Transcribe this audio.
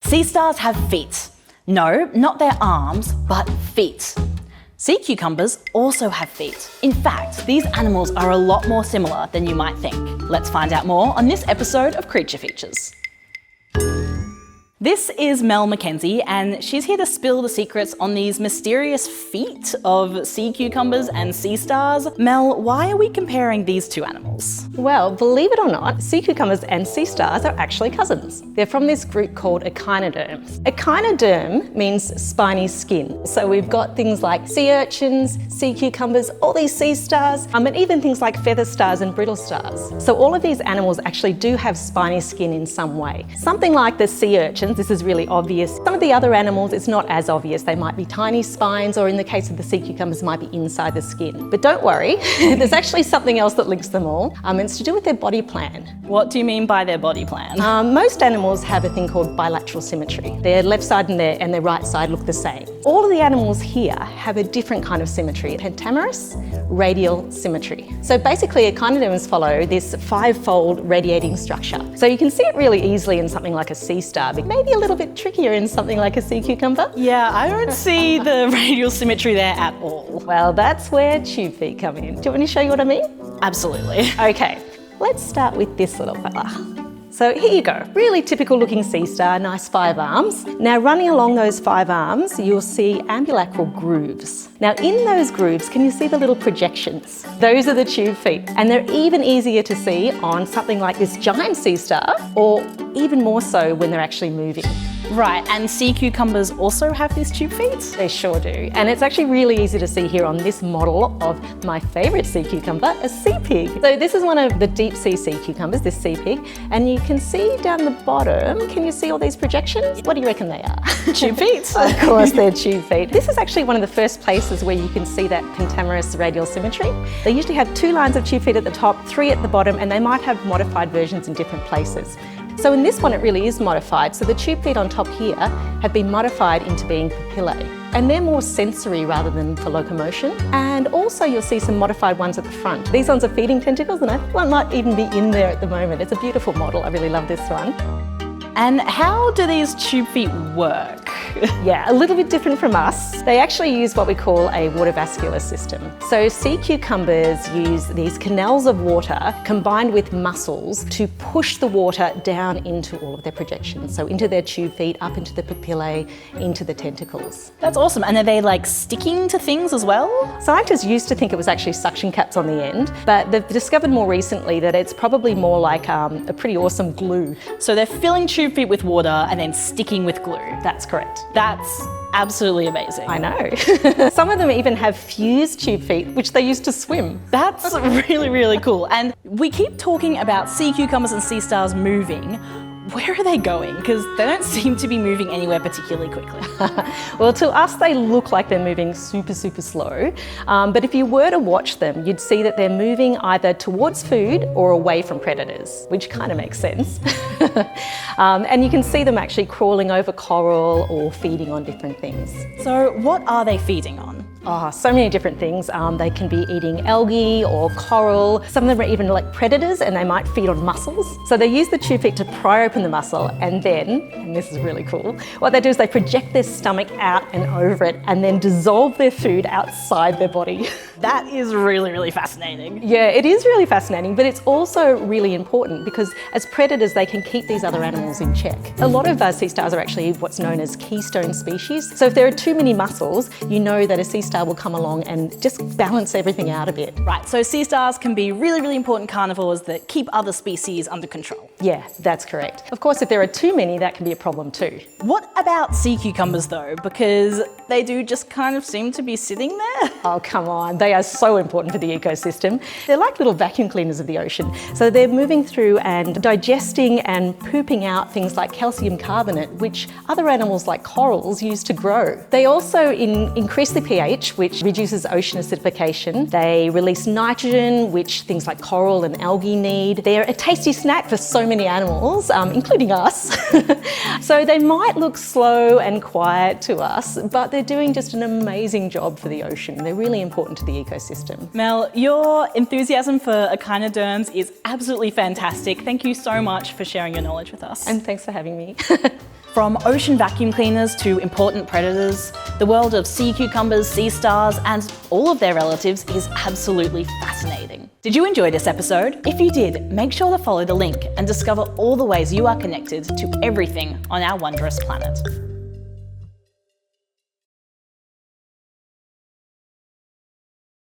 Sea stars have feet. No, not their arms, but feet. Sea cucumbers also have feet. In fact, these animals are a lot more similar than you might think. Let's find out more on this episode of Creature Features. This is Mackenzie, and she's here to spill the secrets on these mysterious feet of sea cucumbers and sea stars. Mel, why are we comparing these two animals? Well, believe it or not, sea cucumbers and sea stars are actually cousins. They're from this group called echinoderms. Echinoderm means spiny skin. So we've got things like sea urchins, sea cucumbers, all these sea stars, and even things like feather stars and brittle stars. So all of these animals actually do have spiny skin in some way. Something like the sea urchin, this is really obvious. Some of the other animals, it's not as obvious. They might be tiny spines, or in the case of the sea cucumbers, might be inside the skin. But don't worry, there's actually something else that links them all. It's to do with their body plan. What do you mean by their body plan? Most animals have a thing called bilateral symmetry. Their left side and their right side look the same. All of the animals here have a different kind of symmetry, pentamerous radial symmetry. So basically, echinoderms follow this five-fold radiating structure. So you can see it really easily in something like a sea star, but maybe a little bit trickier in something like a sea cucumber. Yeah, I don't see the radial symmetry there at all. Well, that's where tube feet come in. Do you want me to show you what I mean? Absolutely. Okay, let's start with this little fella. So here you go, really typical looking sea star, nice 5 arms. Now running along those 5 arms, you'll see ambulacral grooves. Now in those grooves, can you see the little projections? Those are the tube feet, and they're even easier to see on something like this giant sea star, or even more so when they're actually moving. Right, and sea cucumbers also have these tube feet? They sure do, and it's actually really easy to see here on this model of my favourite sea cucumber, a sea pig. So this is one of the deep sea cucumbers, this sea pig, and you can see down the bottom, can you see all these projections? What do you reckon they are? Tube feet. Of course, they're tube feet. This is actually one of the first places where you can see that pentamerous radial symmetry. They usually have 2 lines of tube feet at the top, 3 at the bottom, and they might have modified versions in different places. So in this one, it really is modified. So the tube feet on top here have been modified into being papillae. And they're more sensory rather than for locomotion. And also you'll see some modified ones at the front. These ones are feeding tentacles, and I think one might even be in there at the moment. It's a beautiful model. I really love this one. And how do these tube feet work? Yeah, a little bit different from us. They actually use what we call a water vascular system. So sea cucumbers use these canals of water combined with muscles to push the water down into all of their projections. So into their tube feet, up into the papillae, into the tentacles. That's awesome. And are they like sticking to things as well? Scientists used to think it was actually suction caps on the end, but they've discovered more recently that it's probably more like a pretty awesome glue. So they're filling tube feet with water and then sticking with glue. That's correct. That's absolutely amazing. I know. Some of them even have fused tube feet, which they use to swim. That's really, really cool. And we keep talking about sea cucumbers and sea stars moving. Where are they going? Because they don't seem to be moving anywhere particularly quickly. Well, to us, they look like they're moving super, super slow. But if you were to watch them, you'd see that they're moving either towards food or away from predators, which kind of makes sense. And you can see them actually crawling over coral or feeding on different things. So what are they feeding on? Oh, so many different things. They can be eating algae or coral. Some of them are even like predators, and they might feed on mussels. So they use the tube feet to pry open the mussel, and then, and this is really cool, what they do is they project their stomach out and over it and then dissolve their food outside their body. That is really, really fascinating. Yeah, it is really fascinating, but it's also really important because as predators, they can keep these other animals in check. A lot of sea stars are actually what's known as keystone species. So if there are too many mussels, you know that a sea star will come along and just balance everything out a bit. Right, so sea stars can be really, really important carnivores that keep other species under control. Yeah, that's correct. Of course, if there are too many, that can be a problem too. What about sea cucumbers though? Because they do just kind of seem to be sitting there. Oh, come on. They are so important for the ecosystem. They're like little vacuum cleaners of the ocean. So they're moving through and digesting and pooping out things like calcium carbonate, which other animals like corals use to grow. They also increase the pH, which reduces ocean acidification. They release nitrogen, which things like coral and algae need. They're a tasty snack for so many animals, including us. So they might look slow and quiet to us, but they're doing just an amazing job for the ocean. They're really important to the ecosystem. Mel, your enthusiasm for echinoderms is absolutely fantastic. Thank you so much for sharing your knowledge with us. And thanks for having me. From ocean vacuum cleaners to important predators, the world of sea cucumbers, sea stars, and all of their relatives is absolutely fascinating. Did you enjoy this episode? If you did, make sure to follow the link and discover all the ways you are connected to everything on our wondrous planet.